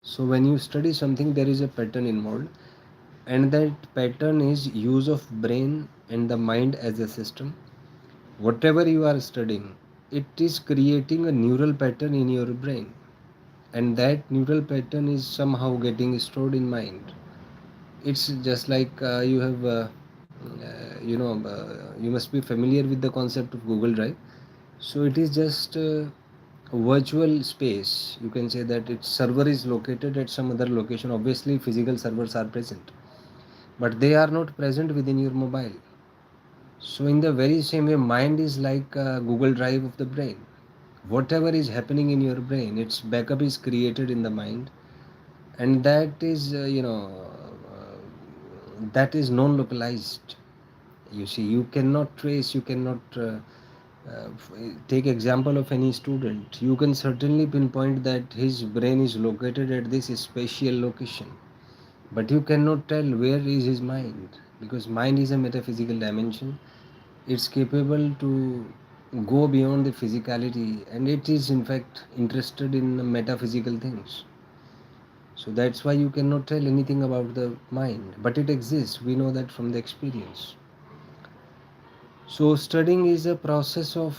So when you study something, there is a pattern involved, and that pattern is use of brain and the mind as a system. Whatever you are studying, it is creating a neural pattern in your brain, and that neural pattern is somehow getting stored in mind. It's just like you have you must be familiar with the concept of Google Drive. So it is just a virtual space. You can say that its server is located at some other location. Obviously physical servers are present, but they are not present within your mobile. So in the very same way, mind is like a Google Drive of the brain. Whatever is happening in your brain, its backup is created in the mind, and that is that is non-localized. You see, you cannot trace, you cannot take example of any student. You can certainly pinpoint that his brain is located at this spatial location, but you cannot tell where is his mind, because mind is a metaphysical dimension. It's capable to go beyond the physicality, and it is in fact interested in metaphysical things. So that's why you cannot tell anything about the mind, but it exists. We know that from the experience. So studying is a process of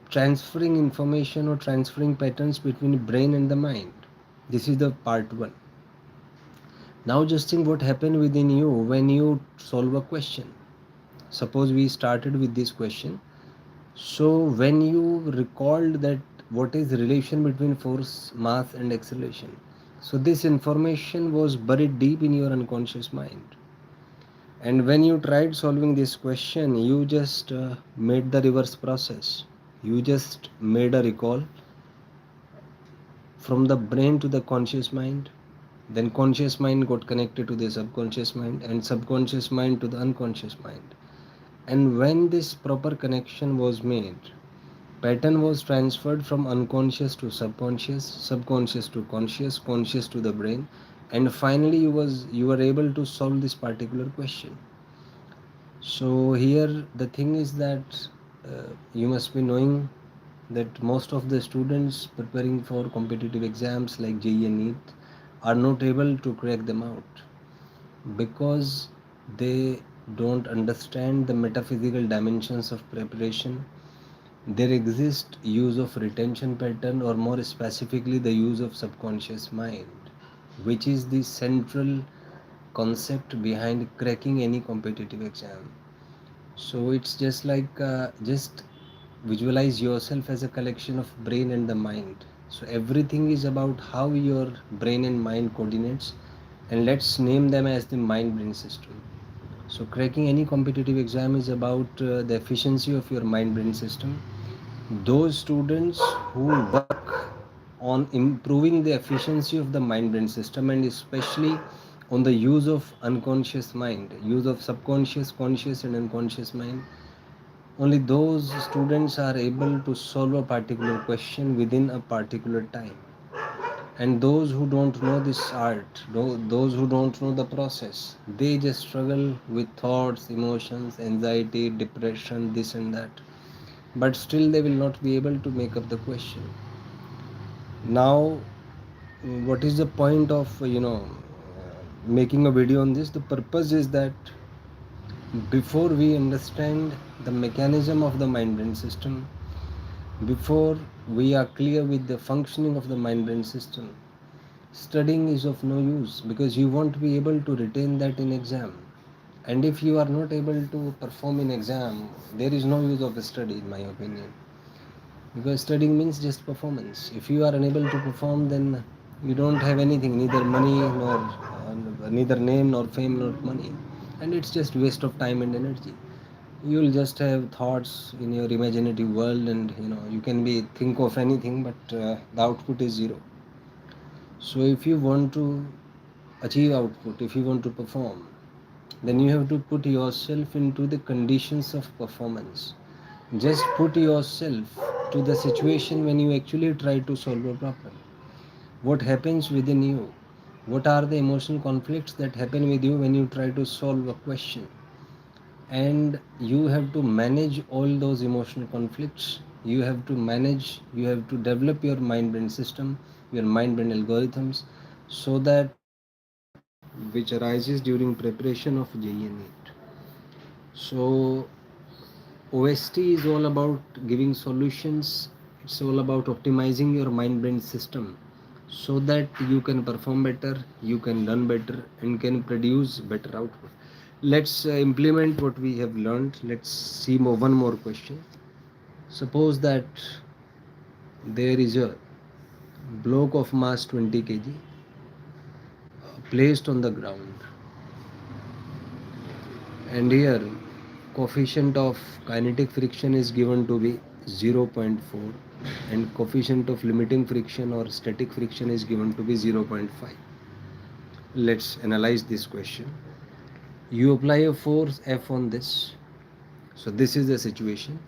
transferring information or transferring patterns between the brain and the mind. This is the part one. Now just think what happened within you when you solve a question. Suppose we started with this question. So when you recalled that what is the relation between force, mass and acceleration. So this information was buried deep in your unconscious mind. And when you tried solving this question, you just made the reverse process. You just made a recall from the brain to the conscious mind. Then conscious mind got connected to the subconscious mind, and subconscious mind to the unconscious mind. And when this proper connection was made, pattern was transferred from unconscious to subconscious, subconscious to conscious, conscious to the brain, and finally you were able to solve this particular question. So here the thing is that you must be knowing that most of the students preparing for competitive exams like JEE and NEET are not able to crack them out because they don't understand the metaphysical dimensions of preparation. There exists use of retention pattern, or more specifically the use of subconscious mind, which is the central concept behind cracking any competitive exam. So it's just like just visualize yourself as a collection of brain and the mind. So everything is about how your brain and mind coordinates, and let's name them as the mind brain system. So cracking any competitive exam is about the efficiency of your mind brain system. Those students who work on improving the efficiency of the mind brain system, and especially on the use of unconscious mind, use of subconscious, conscious and unconscious mind, only those students are able to solve a particular question within a particular time. And those who don't know this art, those who don't know the process, they just struggle with thoughts, emotions, anxiety, depression, this and that, but still they will not be able to make up the question. Now what is the point of making a video on this? The purpose is that before we understand the mechanism of the mind brain system, before we are clear with the functioning of the mind brain system, studying is of no use, because you won't be able to retain that in exam. And if you are not able to perform in exam, there is no use of study, in my opinion, because studying means just performance. If you are unable to perform, then you don't have anything, neither money nor neither name nor fame nor money, and it's just waste of time and energy. You'll just have thoughts in your imaginative world, and you can be think of anything, but the output is zero. So if you want to achieve output, if you want to perform, then you have to put yourself into the conditions of performance. Just put yourself to the situation when you actually try to solve a problem. What happens within you? What are the emotional conflicts that happen with you when you try to solve a question? And you have to manage all those emotional conflicts. You have to manage, you have to develop your mind brain system, your mind brain algorithms, so that which arises during preparation of JEE NEET. So OST is all about giving solutions. It's all about optimizing your mind brain system so that you can perform better, you can learn better, and can produce better output. Let's implement what we have learned. Let's see one more question. Suppose that there is a block of mass 20 kg placed on the ground, and here coefficient of kinetic friction is given to be 0.4, and coefficient of limiting friction or static friction is given to be 0.5. Let's analyze this question. You apply a force F on this. So this is the situation.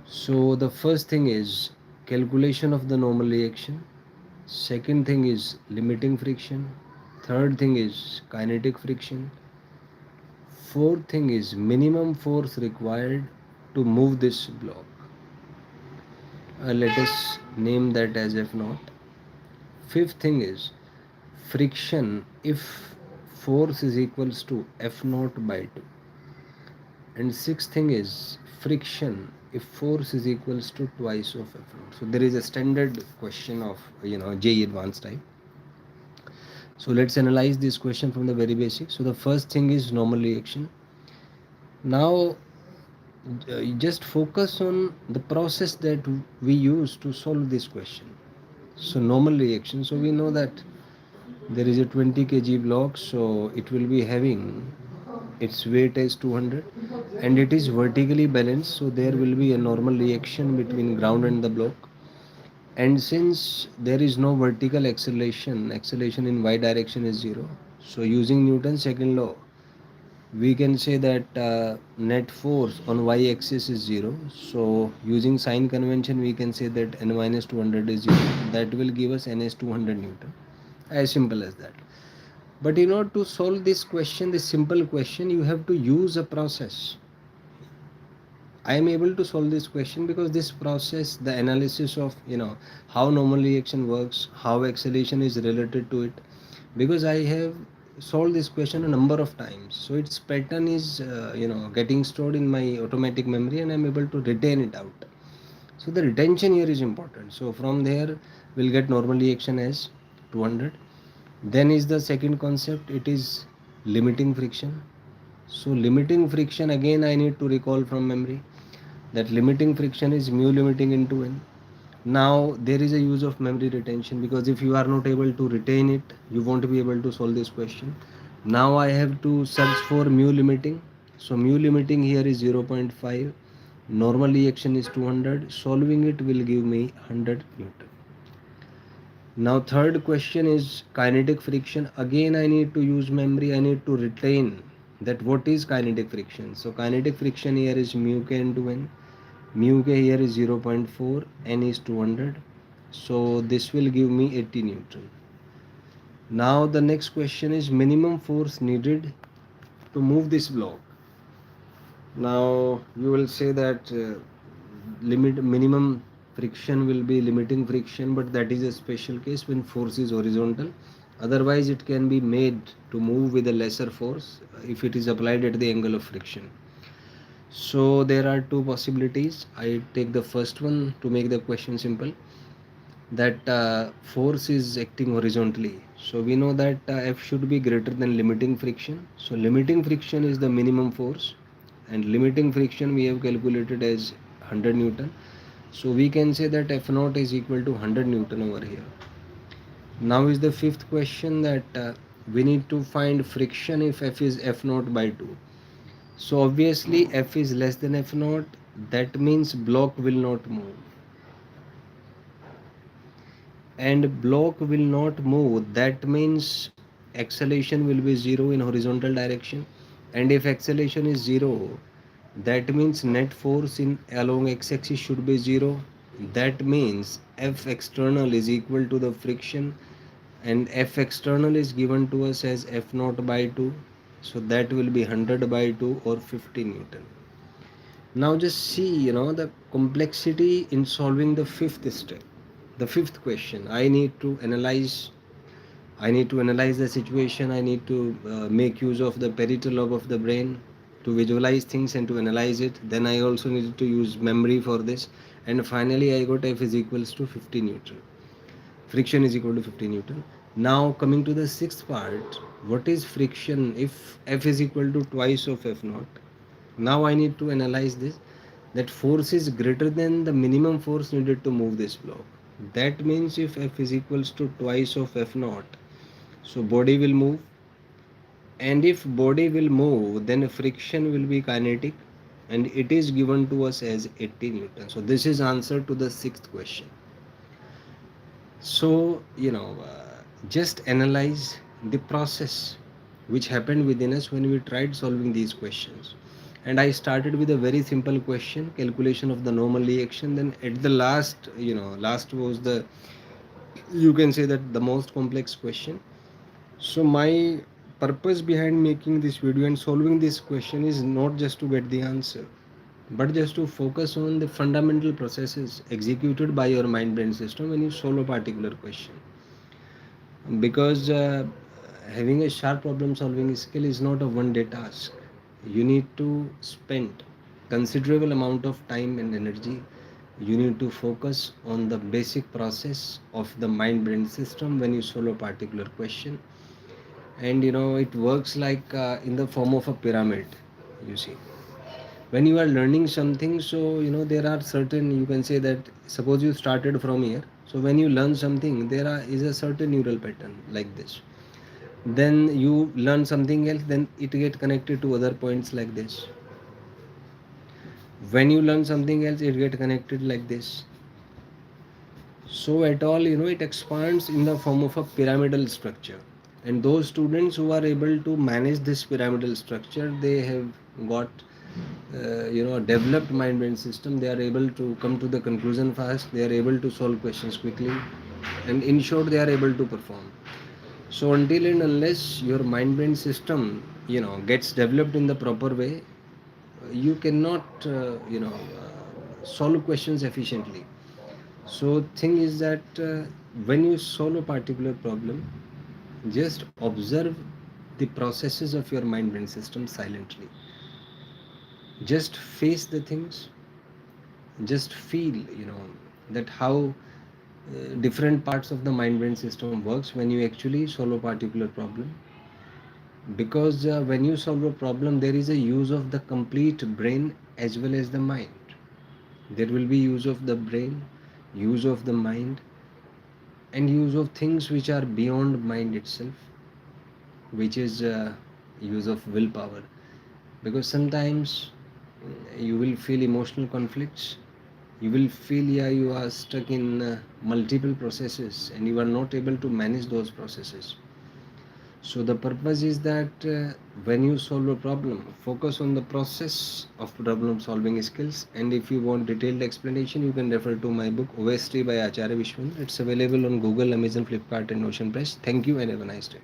So the first thing is calculation of the normal reaction. Second thing is limiting friction. Third thing is kinetic friction. Fourth thing is minimum force required to move this block. Let us name that as F naught. Fifth thing is friction if force is equals to F naught by 2. And sixth thing is friction if force is equals to twice of F naught. So there is a standard question of JEE advanced type. So let's analyze this question from the very basic. So the first thing is normal reaction. Now just focus on the process that we use to solve this question. So normal reaction, so we know that there is a 20 kg block, so it will be having its weight as 200 and it is vertically balanced, so there will be a normal reaction between ground and the block. And since there is no vertical acceleration in y direction is 0, so using Newton's second law we can say that net force on y-axis is 0. So using sign convention we can say that n minus 200 is 0. That will give us n is 200 Newton. As simple as that. But in order to solve this question, this simple question, you have to use a process. I am able to solve this question because this process, the analysis of how normal reaction works, how acceleration is related to it, because I have solved this question a number of times. So its pattern is getting stored in my automatic memory, and I'm able to retain it out. So the retention here is important. So from there we'll get normal reaction as 200. Then is the second concept. It is limiting friction. So limiting friction, again I need to recall from memory that limiting friction is mu limiting into n. Now there is a use of memory retention, because if you are not able to retain it, you won't be able to solve this question. Now I have to search for mu limiting. So mu limiting here is 0.5. Normal reaction is 200. Solving it will give me 100 Newton. Now third question is kinetic friction. Again I need to use memory. I need to retain that what is kinetic friction. So kinetic friction here is mu k into n. Mu k here is 0.4, n is 200. So this will give me 80 Newton. Now the next question is minimum force needed to move this block. Now you will say that limit minimum friction will be limiting friction, but that is a special case when force is horizontal. Otherwise it can be made to move with a lesser force if it is applied at the angle of friction. So there are two possibilities. I take the first one to make the question simple, that force is acting horizontally. So we know that F should be greater than limiting friction. So limiting friction is the minimum force, and limiting friction we have calculated as 100 Newton. So we can say that F naught is equal to 100 Newton over here. Now is the fifth question, that we need to find friction if F is F naught by 2. So obviously F is less than F naught, that means block will not move. And block will not move, that means acceleration will be 0 in horizontal direction. And if acceleration is 0, that means net force in along x-axis should be 0. That means F external is equal to the friction, and F external is given to us as F naught by 2. So that will be 100 by 2 or 50 Newton. Now just see the complexity in solving the fifth step, the fifth question. I need to analyze I need to analyze the situation. I need to make use of the parietal lobe of the brain to visualize things and to analyze it. Then I also needed to use memory for this. And finally I got F is equals to 50 Newton. Friction is equal to 50 Newton. Now coming to the sixth part, what is friction if F is equal to twice of F naught? Now I need to analyze this, that force is greater than the minimum force needed to move this block. That means if F is equals to twice of F naught, so body will move, and if body will move, then friction will be kinetic, and it is given to us as 80 Newton. So this is answer to the sixth question. So just analyze the process which happened within us when we tried solving these questions. And I started with a very simple question, calculation of the normal reaction. Then at the last, last was the, you can say that, the most complex question. So my purpose behind making this video and solving this question is not just to get the answer, but just to focus on the fundamental processes executed by your mind brain system when you solve a particular question. Because having a sharp problem solving skill is not a one day task. You need to spend considerable amount of time and energy. You need to focus on the basic process of the mind brain system when you solve a particular question. And it works like in the form of a pyramid, you see. When you are learning something, so there are certain, you can say that, suppose you started from here. So when you learn something, is a certain neural pattern like this. Then you learn something else, then it get connected to other points like this. When you learn something else, it get connected like this. So at all, it expands in the form of a pyramidal structure. And those students who are able to manage this pyramidal structure, they have got a developed mind brain system. They are able to come to the conclusion fast. They are able to solve questions quickly, and in short, they are able to perform. So until and unless your mind brain system gets developed in the proper way, you cannot solve questions efficiently. So thing is that when you solve a particular problem, just observe the processes of your mind brain system silently. Just face the things. Just feel that how different parts of the mind brain system works when you actually solve a particular problem. Because when you solve a problem, there is a use of the complete brain as well as the mind. There will be use of the brain, use of the mind, and use of things which are beyond mind itself, which is use of willpower. Because sometimes you will feel emotional conflicts. You will feel, yeah, you are stuck in multiple processes and you are not able to manage those processes. So the purpose is that when you solve a problem, focus on the process of problem solving skills. And if you want detailed explanation, you can refer to my book OST by Acharya Vishvendra. It's available on Google, Amazon, Flipkart, and Ocean Press. Thank you and have a nice day.